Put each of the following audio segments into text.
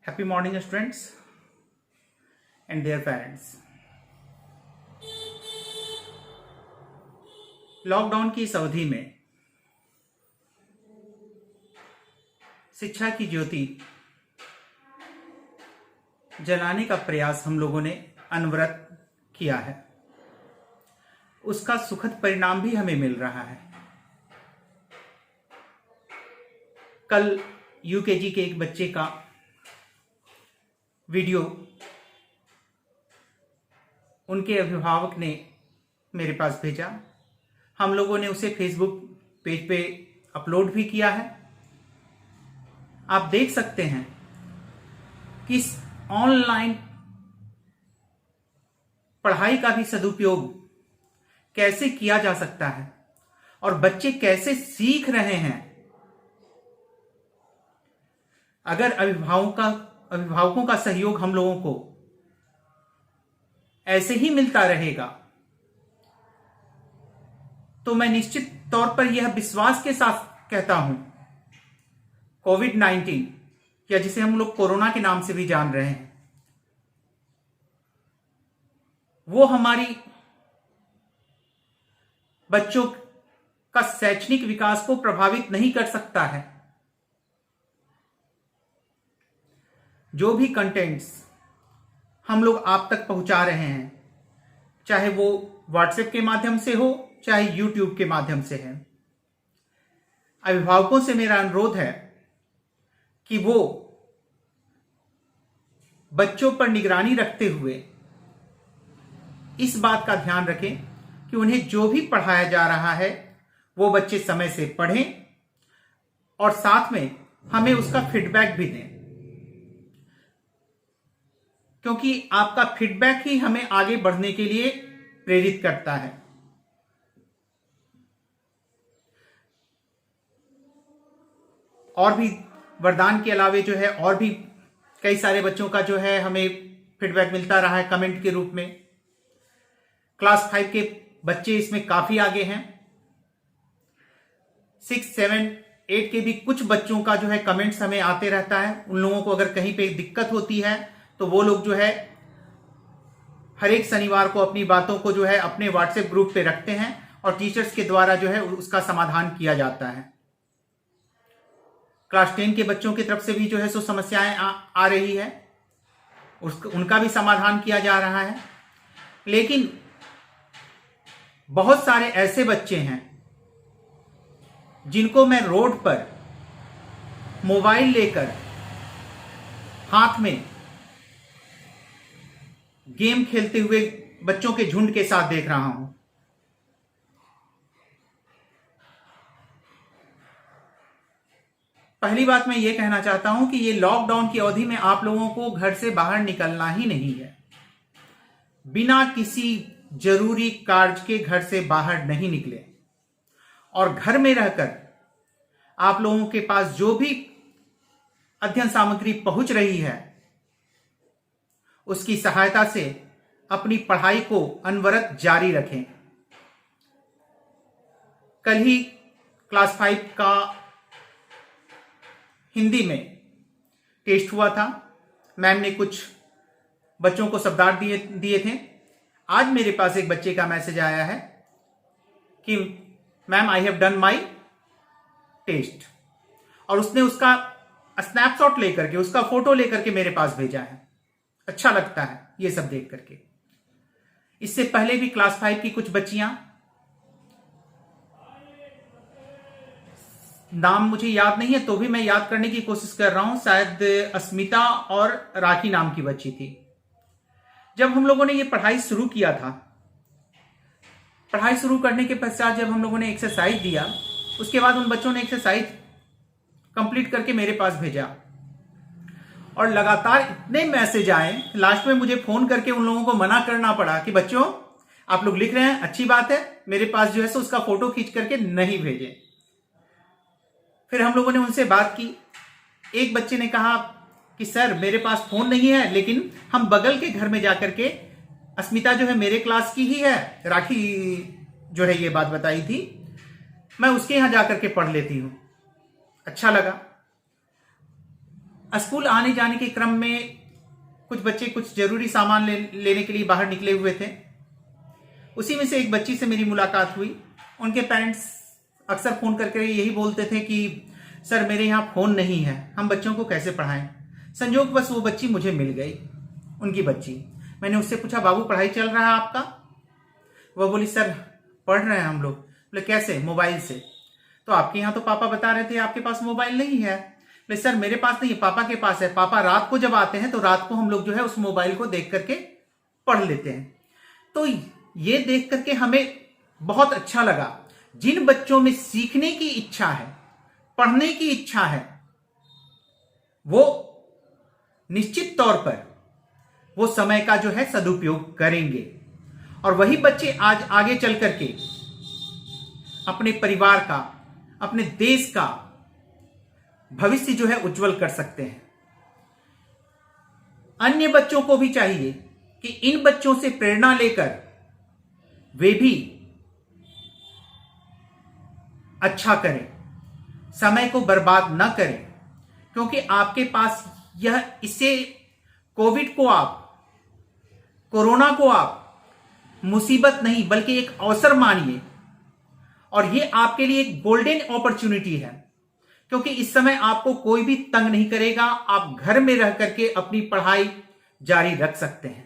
Happy morning, students and their parents. Lockdown की इस अवधि में शिक्षा की ज्योति जलाने का प्रयास हम लोगों ने अनवरत किया है। उसका सुखद परिणाम भी हमें मिल रहा है। कल यूकेजी के एक बच्चे का वीडियो उनके अभिभावक ने मेरे पास भेजा। हम लोगों ने उसे फेसबुक पेज पे अपलोड भी किया है। आप देख सकते हैं कि इस ऑनलाइन पढ़ाई का भी सदुपयोग कैसे किया जा सकता है और बच्चे कैसे सीख रहे हैं। अगर अभिभावकों का सहयोग हम लोगों को ऐसे ही मिलता रहेगा तो मैं निश्चित तौर पर यह विश्वास के साथ कहता हूं, कोविड-19 या जिसे हम लोग कोरोना के नाम से भी जान रहे हैं, वो हमारी बच्चों का शैक्षणिक विकास को प्रभावित नहीं कर सकता है। जो भी कंटेंट्स हम लोग आप तक पहुंचा रहे हैं, चाहे वो व्हाट्सएप के माध्यम से हो चाहे यूट्यूब के माध्यम से है, अभिभावकों से मेरा अनुरोध है कि वो बच्चों पर निगरानी रखते हुए इस बात का ध्यान रखें कि उन्हें जो भी पढ़ाया जा रहा है वो बच्चे समय से पढ़ें और साथ में हमें उसका फीडबैक भी दें, क्योंकि आपका फीडबैक ही हमें आगे बढ़ने के लिए प्रेरित करता है। और भी वरदान के अलावे जो है और भी कई सारे बच्चों का जो है हमें फीडबैक मिलता रहा है कमेंट के रूप में। क्लास 5 के बच्चे इसमें काफी आगे हैं। 6, 7, 8 के भी कुछ बच्चों का जो है कमेंट्स हमें आते रहता है। उन लोगों को अगर कहीं पे दिक्कत होती है तो वो लोग जो है हर एक शनिवार को अपनी बातों को जो है अपने व्हाट्सएप ग्रुप पे रखते हैं और टीचर्स के द्वारा जो है उसका समाधान किया जाता है। क्लास 10 के बच्चों की तरफ से भी जो है सो समस्याएं आ रही है, उनका भी समाधान किया जा रहा है। लेकिन बहुत सारे ऐसे बच्चे हैं जिनको मैं रोड पर मोबाइल लेकर हाथ में गेम खेलते हुए बच्चों के झुंड के साथ देख रहा हूं। पहली बात मैं ये कहना चाहता हूं कि ये लॉकडाउन की अवधि में आप लोगों को घर से बाहर निकलना ही नहीं है। बिना किसी जरूरी कार्य के घर से बाहर नहीं निकले और घर में रहकर आप लोगों के पास जो भी अध्ययन सामग्री पहुंच रही है उसकी सहायता से अपनी पढ़ाई को अनवरत जारी रखें। कल ही क्लास 5 का हिंदी में टेस्ट हुआ था। मैम ने कुछ बच्चों को शब्दार्थ दिए थे। आज मेरे पास एक बच्चे का मैसेज आया है कि ma'am I have done my test, और उसने उसका स्नैपशॉट लेकर के, उसका फोटो लेकर के मेरे पास भेजा है। अच्छा लगता है ये सब देख करके। इससे पहले भी क्लास 5 की कुछ बच्चियां, नाम मुझे याद नहीं है तो भी मैं याद करने की कोशिश कर रहा हूं, शायद अस्मिता और राखी नाम की बच्ची थी। जब हम लोगों ने ये पढ़ाई शुरू किया था, पढ़ाई शुरू करने के पश्चात जब हम लोगों ने एक्सरसाइज दिया, उसके बाद उन बच्चों ने एक्सरसाइज कंप्लीट करके मेरे पास भेजा और लगातार इतने मैसेज आए, लास्ट में मुझे फोन करके उन लोगों को मना करना पड़ा कि बच्चों आप लोग लिख रहे हैं, अच्छी बात है, मेरे पास जो है सो उसका फोटो खींच करके नहीं भेजें। फिर हम लोगों ने उनसे बात की। एक बच्चे ने कहा कि सर मेरे पास फोन नहीं है, लेकिन हम बगल के घर में जाकर के, अस्मिता जो है मेरे क्लास की ही है, राखी जो है ये बात बताई थी, मैं उसके यहां जाकर के पढ़ लेती हूं। अच्छा लगा। स्कूल आने जाने के क्रम में कुछ बच्चे कुछ जरूरी सामान लेने के लिए बाहर निकले हुए थे। उसी में से एक बच्ची से मेरी मुलाकात हुई। उनके पेरेंट्स अक्सर फ़ोन करके यही बोलते थे कि सर मेरे यहाँ फ़ोन नहीं है, हम बच्चों को कैसे पढ़ाएं। संयोगवश वो बच्ची मुझे मिल गई, उनकी बच्ची। मैंने उससे पूछा, बाबू पढ़ाई चल रहा है आपका? वह बोली, सर पढ़ रहे हैं हम लोग। बोले कैसे? मोबाइल से। तो आपके यहाँ तो पापा बता रहे थे आपके पास मोबाइल नहीं है। बोले सर मेरे पास नहीं है, पापा के पास है। पापा रात को जब आते हैं तो रात को हम लोग जो है उस मोबाइल को देख करके पढ़ लेते हैं। तो ये देख करके हमें बहुत अच्छा लगा। जिन बच्चों में सीखने की इच्छा है, पढ़ने की इच्छा है, वो निश्चित तौर पर वो समय का जो है सदुपयोग करेंगे। और वही बच्चे आज आगे चल करके अपने परिवार का, अपने देश का भविष्य जो है उज्जवल कर सकते हैं। अन्य बच्चों को भी चाहिए कि इन बच्चों से प्रेरणा लेकर वे भी अच्छा करें, समय को बर्बाद न करें। क्योंकि आपके पास इससे कोविड को आप, कोरोना को आप मुसीबत नहीं बल्कि एक अवसर मानिए। और ये आपके लिए एक गोल्डन अपॉर्चुनिटी है, क्योंकि इस समय आपको कोई भी तंग नहीं करेगा। आप घर में रह करके अपनी पढ़ाई जारी रख सकते हैं।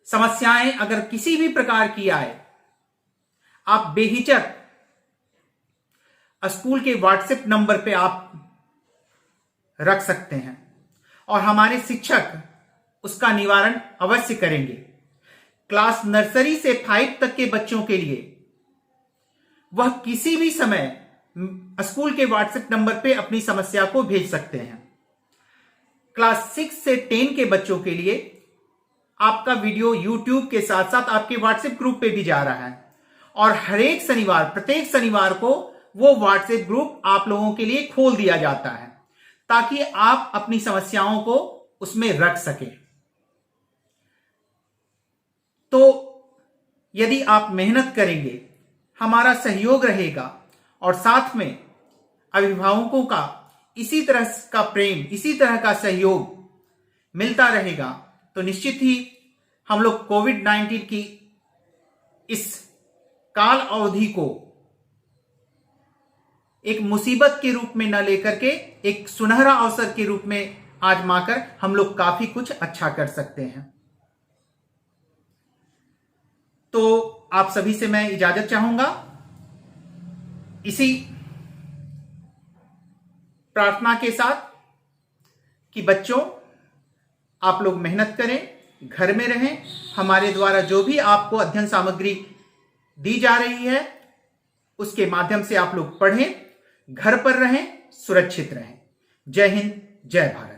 समस्याएं अगर किसी भी प्रकार की आए, आप बेहिचक स्कूल के व्हाट्सएप नंबर पे आप रख सकते हैं और हमारे शिक्षक उसका निवारण अवश्य करेंगे। क्लास नर्सरी से 5 तक के बच्चों के लिए वह किसी भी समय स्कूल के व्हाट्सएप नंबर पे अपनी समस्या को भेज सकते हैं। क्लास 6 से 10 के बच्चों के लिए आपका वीडियो YouTube के साथ साथ आपके व्हाट्सएप ग्रुप पे भी जा रहा है और हरेक शनिवार, प्रत्येक शनिवार को वो व्हाट्सएप ग्रुप आप लोगों के लिए खोल दिया जाता है ताकि आप अपनी समस्याओं को उसमें रख सकें। तो यदि आप मेहनत करेंगे, हमारा सहयोग रहेगा और साथ में अभिभावकों का इसी तरह का प्रेम, इसी तरह का सहयोग मिलता रहेगा, तो निश्चित ही हम लोग कोविड-19 की इस काल अवधि को एक मुसीबत के रूप में न लेकर के एक सुनहरा अवसर के रूप में आजमाकर हम लोग काफी कुछ अच्छा कर सकते हैं। तो आप सभी से मैं इजाजत चाहूंगा, इसी प्रार्थना के साथ कि बच्चों आप लोग मेहनत करें, घर में रहें। हमारे द्वारा जो भी आपको अध्ययन सामग्री दी जा रही है उसके माध्यम से आप लोग पढ़ें, घर पर रहें, सुरक्षित रहें। जय हिंद, जय भारत।